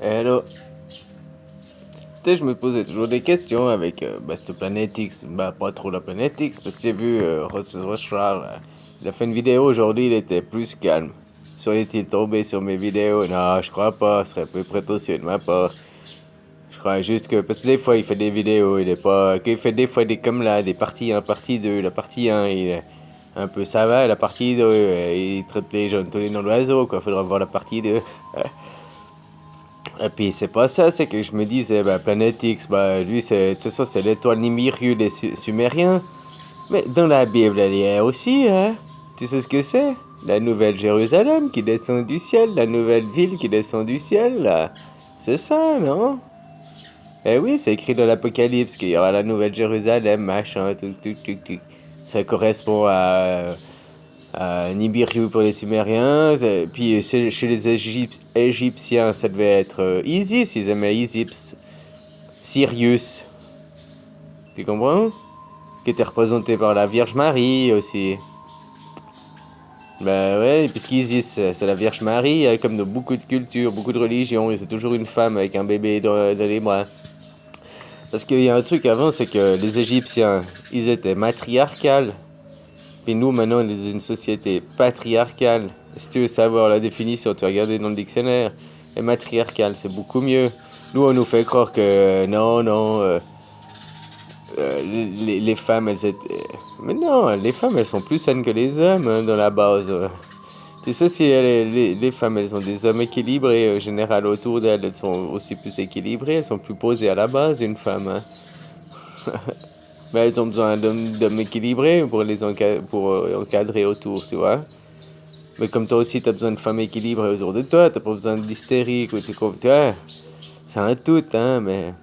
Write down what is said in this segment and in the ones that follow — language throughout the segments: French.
Hello. Tu sais, je me posais toujours des questions avec cette planète X. Bah, pas trop la planète X, parce que j'ai vu Rochard, là. Il a fait une vidéo aujourd'hui, il était plus calme. Serait-il tombé sur mes vidéos? Non, je crois pas, ce serait un peu prétentieux de ma part. Je crois juste que, parce que des fois il fait des vidéos, il est pas. Qu'il fait des fois des comme là, des parties 1, partie 2. La partie 1, il est un peu ça va, la partie 2, il traite les jeunes tous les noms d'oiseaux, quoi. Faudra voir la partie 2. Et puis c'est pas ça, c'est que je me disais, bah, Planète X, bah, lui, de toute façon, c'est l'étoile Nibiru des Sumériens. Mais dans la Bible, il y a aussi, hein. Tu sais ce que c'est? La nouvelle Jérusalem qui descend du ciel, la nouvelle ville qui descend du ciel, là. C'est ça, non? Eh oui, c'est écrit dans l'Apocalypse qu'il y aura la nouvelle Jérusalem, machin, tout, tout, tout, tout. Ça correspond à Nibiru pour les Sumériens. Puis chez les Égyptiens, ça devait être Isis, ils aimaient Isis. Sirius, tu comprends? Qui était représenté par la Vierge Marie aussi. Bah ouais, puisqu'Isis, c'est la Vierge Marie, hein, comme dans beaucoup de cultures, beaucoup de religions, et c'est toujours une femme avec un bébé dans les bras. Parce qu'il y a un truc avant, c'est que les Égyptiens, ils étaient matriarcales. Puis nous, maintenant, on est dans une société patriarcale. Si tu veux savoir la définition, tu vas regarder dans le dictionnaire. Et matriarcale, c'est beaucoup mieux. Nous, on nous fait croire que non, non, les femmes, elles étaient. Mais non, les femmes, elles sont plus saines que les hommes, hein, dans la base. Tu sais, si les femmes, elles ont des hommes équilibrés, en général, autour d'elles, elles sont aussi plus équilibrées, elles sont plus posées à la base, une femme. Hein. Mais elles ont besoin d'hommes équilibrés pour encadrer autour, tu vois. Mais comme toi aussi, tu as besoin de femmes équilibrées autour de toi, tu pas besoin d'hystérique ou tu vois. C'est un tout, hein, mais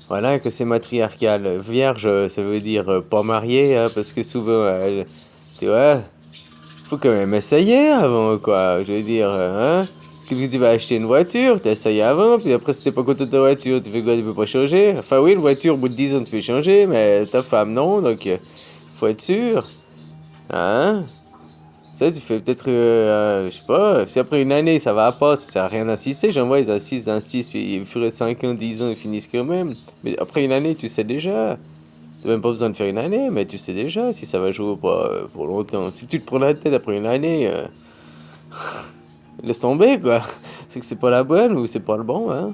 voilà que c'est matriarcal. Vierge, ça veut dire pas mariée, hein, parce que souvent, tu vois, faut quand même essayer avant, quoi. Je veux dire, hein. Que tu vas acheter une voiture, t'essayes avant, puis après, si t'es pas content de ta voiture, tu fais quoi, tu peux pas changer? Enfin, oui, une voiture, au bout de 10 ans, tu peux changer, mais ta femme, non, donc, faut être sûr. Hein? Tu sais, tu fais peut-être, je sais pas, si après une année ça va pas, ça sert à rien d'insister. J'en vois, ils insistent, puis ils feraient 5 ans, 10 ans, ils finissent quand même. Mais après une année, tu sais déjà. T'as même pas besoin de faire une année, mais tu sais déjà si ça va jouer ou pas pour longtemps. Si tu te prends la tête après une année, laisse tomber, quoi. C'est que c'est pas la bonne ou c'est pas le bon, hein.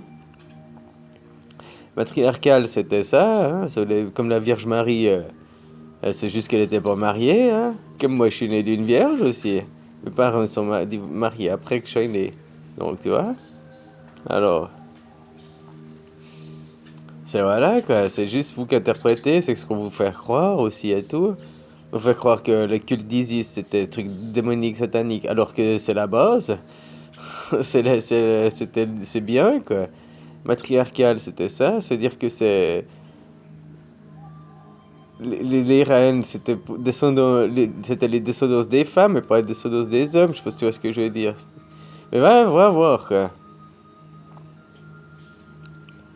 Matriarcal, c'était ça, hein. Comme la Vierge Marie, c'est juste qu'elle était pas mariée, hein. Comme moi, je suis né d'une vierge aussi. Mes parents sont mariés après que je sois né. Donc, tu vois. Alors, c'est voilà, quoi. C'est juste vous qui interprétez, c'est ce qu'on vous fait croire aussi et tout. On fait croire que le culte d'Isis, c'était un truc démonique, satanique, alors que c'est la base. C'est bien, quoi. Matriarcal, c'était ça. C'est-à-dire que c'est. Les reines, c'était les descendants des femmes et pas les descendants des hommes. Je sais pas si tu vois ce que je veux dire. Mais va voir, quoi.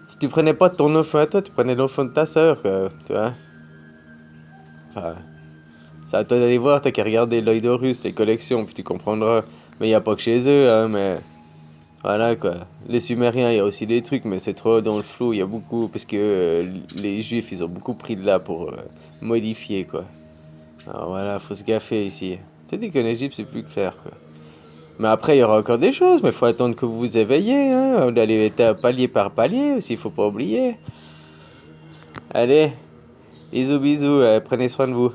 Si tu prenais pas ton enfant à toi, tu prenais l'enfant de ta sœur, quoi. Tu vois. Enfin, c'est à toi d'aller voir, t'as qu'à regarder l'œil d'Horus, les collections, puis tu comprendras. Mais il n'y a pas que chez eux, hein, mais. Voilà, quoi. Les Sumériens, il y a aussi des trucs, mais c'est trop dans le flou. Il y a beaucoup. Parce que les Juifs, ils ont beaucoup pris de là pour modifier, quoi. Alors voilà, faut se gaffer ici. Tu sais, qu'en Égypte, c'est plus clair, quoi. Mais après, il y aura encore des choses, mais il faut attendre que vous vous éveillez, hein. D'aller palier par palier aussi, faut pas oublier. Allez, bisous, bisous, prenez soin de vous.